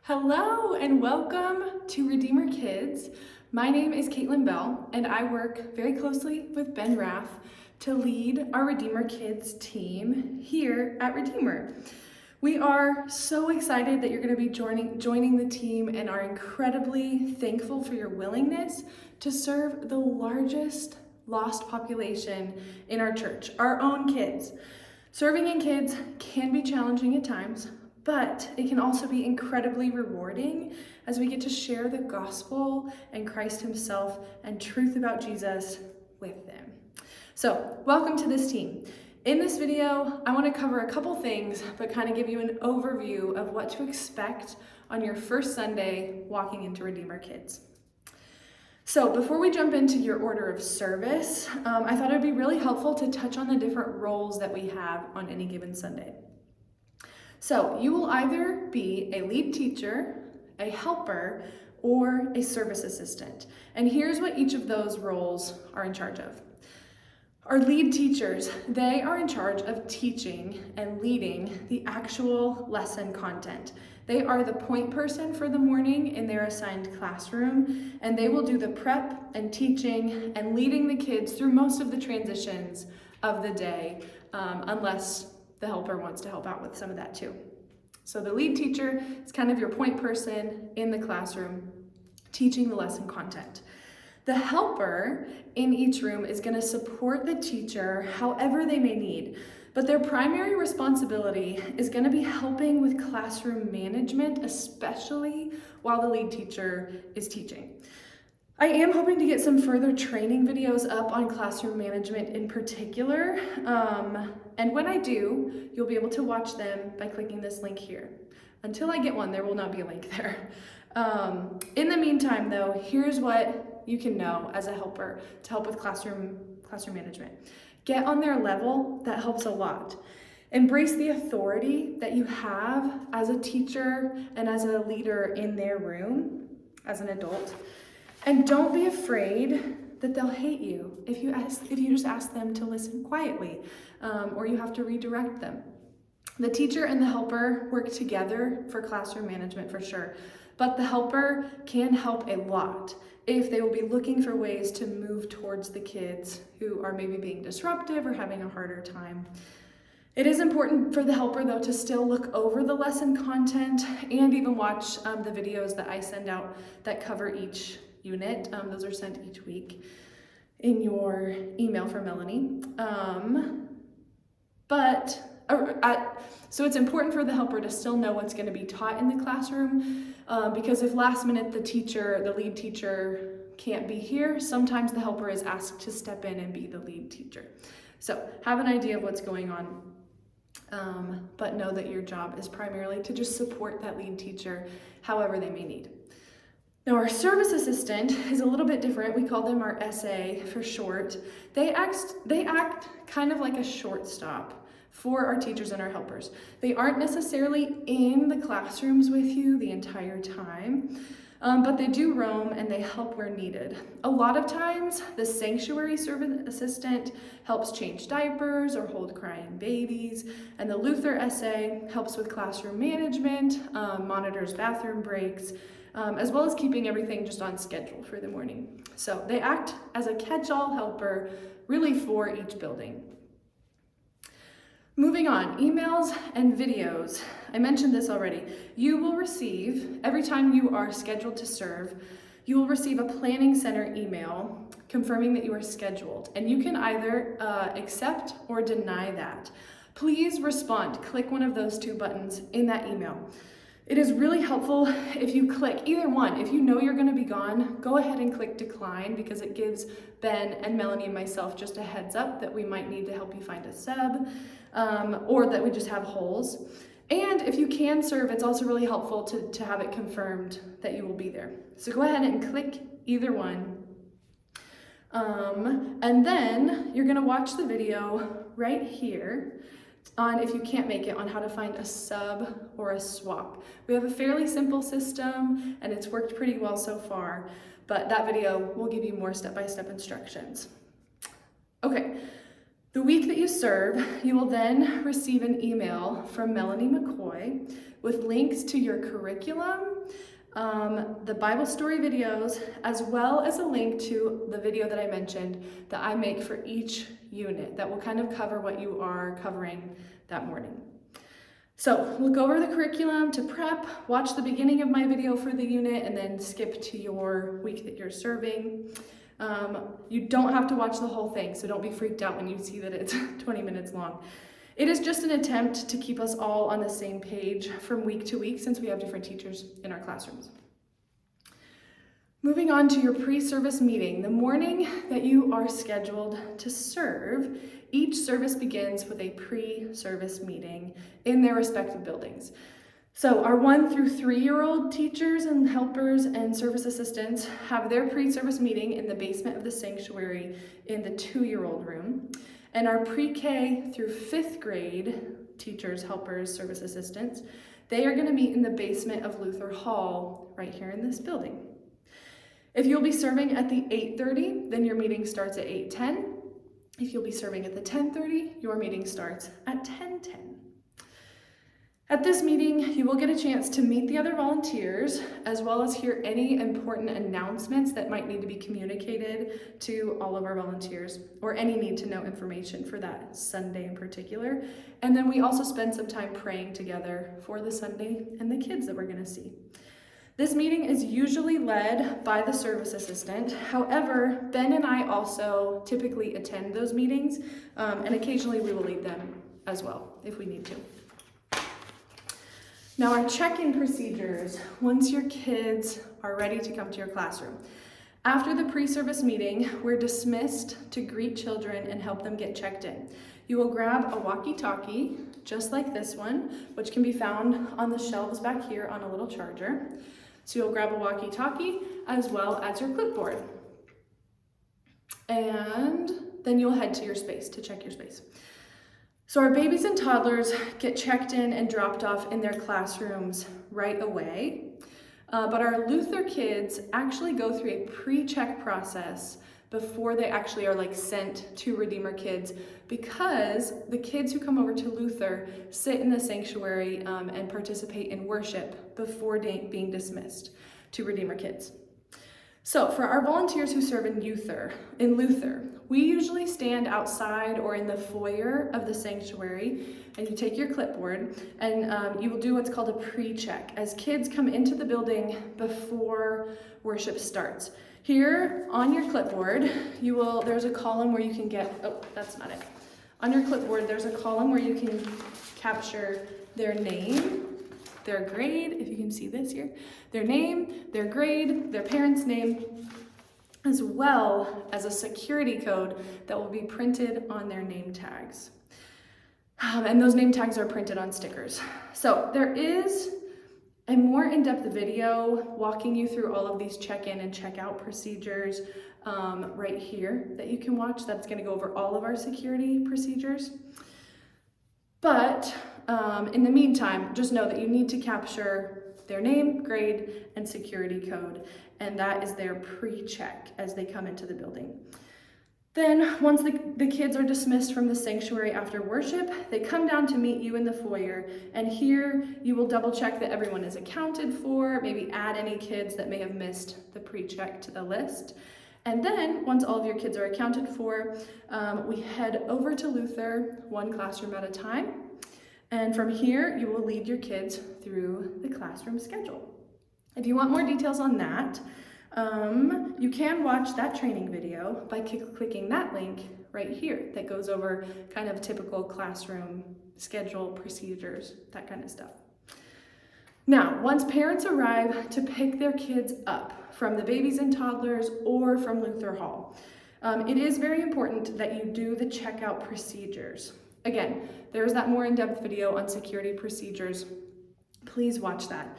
Hello and welcome to Redeemer Kids. My name is Caitlin Bell and I work very closely with Ben Raff to lead our Redeemer Kids team here at Redeemer. We are so excited that you're going to be joining the team and are incredibly thankful for your willingness to serve the largest lost population in our church, our own kids. Serving in kids can be challenging at times, but it can also be incredibly rewarding as we get to share the gospel and Christ himself and truth about Jesus with them. So, welcome to this team. In this video, I want to cover a couple things, but kind of give you an overview of what to expect on your first Sunday walking into Redeemer Kids. So before we jump into your order of service, I thought it would be really helpful to touch on the different roles that we have on any given Sunday. So you will either be a lead teacher, a helper, or a service assistant. And here's what each of those roles are in charge of. Our lead teachers, they are in charge of teaching and leading the actual lesson content. They are the point person for the morning in their assigned classroom, and they will do the prep and teaching and leading the kids through most of the transitions of the day, unless the helper wants to help out with some of that too. So the lead teacher is kind of your point person in the classroom, teaching the lesson content. The helper in each room is going to support the teacher however they may need, but their primary responsibility is going to be helping with classroom management, especially while the lead teacher is teaching. I am hoping to get some further training videos up on classroom management in particular, and when I do, you'll be able to watch them by clicking this link here. Until I get one, there will not be a link there. In the meantime, though, here's what you can know as a helper to help with classroom management. Get on their level, that helps a lot. Embrace the authority that you have as a teacher and as a leader in their room, as an adult. And don't be afraid that they'll hate you if you just ask them to listen quietly, or you have to redirect them. The teacher and the helper work together for classroom management for sure, but the helper can help a lot if they will be looking for ways to move towards the kids who are maybe being disruptive or having a harder time. It is important for the helper, though, to still look over the lesson content and even watch the videos that I send out that cover each unit. Those are sent each week in your email from Melanie. So it's important for the helper to still know what's going to be taught in the classroom, because if last minute the lead teacher can't be here, sometimes the helper is asked to step in and be the lead teacher. So have an idea of what's going on, but know that your job is primarily to just support that lead teacher however they may need. Now our service assistant is a little bit different. We call them our SA for short. They act kind of like a shortstop for our teachers and our helpers. They aren't necessarily in the classrooms with you the entire time, but they do roam and they help where needed. A lot of times, the sanctuary service assistant helps change diapers or hold crying babies, and the Luther SA helps with classroom management, monitors bathroom breaks, as well as keeping everything just on schedule for the morning. So they act as a catch-all helper really for each building. Moving on, emails and videos. I mentioned this already. You will receive, every time you are scheduled to serve, you will receive a Planning Center email confirming that you are scheduled, and you can either accept or deny that. Please respond. Click one of those two buttons in that email. It is really helpful if you click either one. If you know you're going to be gone, go ahead and click decline, because it gives Ben and Melanie and myself just a heads up that we might need to help you find a sub, or that we just have holes. And if you can serve, it's also really helpful to have it confirmed that you will be there. So go ahead and click either one. And then you're going to watch the video right here on, if you can't make it, on how to find a sub or a swap. We have a fairly simple system and it's worked pretty well so far, but that video will give you more step-by-step instructions. Okay, the week that you serve, you will then receive an email from Melanie McCoy with links to your curriculum the Bible story videos, as well as a link to the video that I mentioned that I make for each unit that will kind of cover what you are covering that morning. So we'll go over the curriculum to prep, watch the beginning of my video for the unit, and then skip to your week that you're serving. You don't have to watch the whole thing, so don't be freaked out when you see that it's 20 minutes long. It is just an attempt to keep us all on the same page from week to week since we have different teachers in our classrooms. Moving on to your pre-service meeting, the morning that you are scheduled to serve, each service begins with a pre-service meeting in their respective buildings. So our 1 through 3-year-old teachers and helpers and service assistants have their pre-service meeting in the basement of the sanctuary in the 2-year-old room. And our pre-K through 5th grade teachers, helpers, service assistants, they are going to meet in the basement of Luther Hall right here in this building. If you'll be serving at the 8:30, then your meeting starts at 8:10. If you'll be serving at the 10:30, your meeting starts at 10:10. At this meeting, you will get a chance to meet the other volunteers, as well as hear any important announcements that might need to be communicated to all of our volunteers, or any need to know information for that Sunday in particular. And then we also spend some time praying together for the Sunday and the kids that we're going to see. This meeting is usually led by the service assistant. However, Ben and I also typically attend those meetings, and occasionally we will lead them as well if we need to. Now our check-in procedures, once your kids are ready to come to your classroom. After the pre-service meeting, we're dismissed to greet children and help them get checked in. You will grab a walkie-talkie, just like this one, which can be found on the shelves back here on a little charger. So you'll grab a walkie-talkie as well as your clipboard. And then you'll head to your space to check your space. So our babies and toddlers get checked in and dropped off in their classrooms right away. But our Luther kids actually go through a pre-check process before they actually are sent to Redeemer Kids, because the kids who come over to Luther sit in the sanctuary and participate in worship before being dismissed to Redeemer Kids. So for our volunteers who serve in Luther, we usually stand outside or in the foyer of the sanctuary, and you take your clipboard and you will do what's called a pre-check as kids come into the building before worship starts. Here on your clipboard, there's a column where you can on your clipboard, there's a column where you can capture their name, their grade, if you can see this here, their name, their grade, their parent's name, as well as a security code that will be printed on their name tags. And those name tags are printed on stickers. So there is a more in-depth video walking you through all of these check-in and check-out procedures right here that you can watch. That's going to go over all of our security procedures. But in the meantime, just know that you need to capture their name, grade, and security code, and that is their pre-check as they come into the building. Then, once the kids are dismissed from the sanctuary after worship, they come down to meet you in the foyer, and here you will double check that everyone is accounted for, maybe add any kids that may have missed the pre-check to the list. And then, once all of your kids are accounted for, we head over to Luther, one classroom at a time. And from here, you will lead your kids through the classroom schedule. If you want more details on that, you can watch that training video by clicking that link right here that goes over kind of typical classroom schedule, procedures, that kind of stuff. Now, once parents arrive to pick their kids up from the babies and toddlers or from Luther Hall, it is very important that you do the checkout procedures. Again, there's that more in-depth video on security procedures. Please watch that.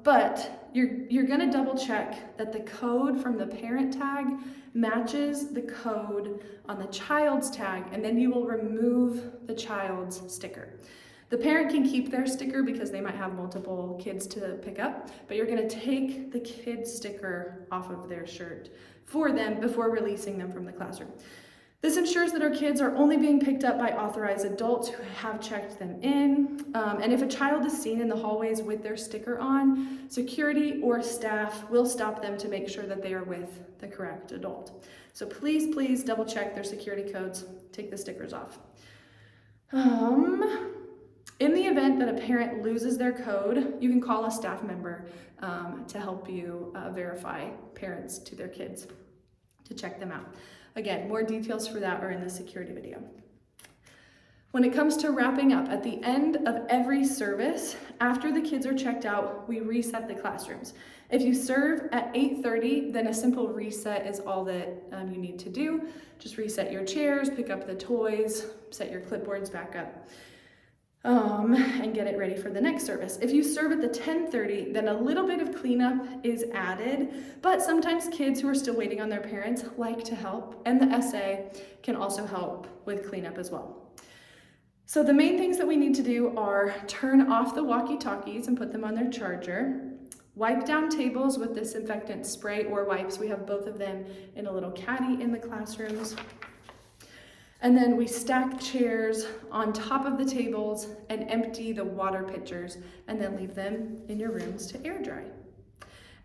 But you're gonna double check that the code from the parent tag matches the code on the child's tag, and then you will remove the child's sticker. The parent can keep their sticker because they might have multiple kids to pick up, but you're gonna take the kid's sticker off of their shirt for them before releasing them from the classroom. This ensures that our kids are only being picked up by authorized adults who have checked them in. And if a child is seen in the hallways with their sticker on, security or staff will stop them to make sure that they are with the correct adult. So please double check their security codes, take the stickers off. In the event that a parent loses their code, you can call a staff member to help you verify parents to their kids to check them out. Again, more details for that are in the security video. When it comes to wrapping up, at the end of every service, after the kids are checked out, we reset the classrooms. If you serve at 8:30, then a simple reset is all that you need to do. Just reset your chairs, pick up the toys, set your clipboards back up, and get it ready for the next service. If you serve at the 10:30, then a little bit of cleanup is added, but sometimes kids who are still waiting on their parents like to help, and the SA can also help with cleanup as well. So the main things that we need to do are turn off the walkie-talkies and put them on their charger, wipe down tables with disinfectant spray or wipes. We have both of them in a little caddy in the classrooms. And then we stack chairs on top of the tables and empty the water pitchers and then leave them in your rooms to air dry.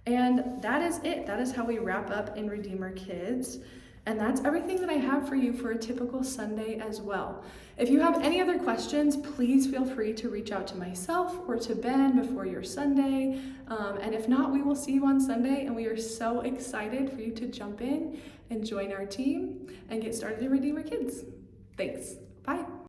And that is it. That is how we wrap up in Redeemer Kids. And that's everything that I have for you for a typical Sunday as well. If you have any other questions, please feel free to reach out to myself or to Ben before your Sunday. And if not, we will see you on Sunday, and we are so excited for you to jump in and join our team and get started in Redeemer Kids. Thanks. Bye.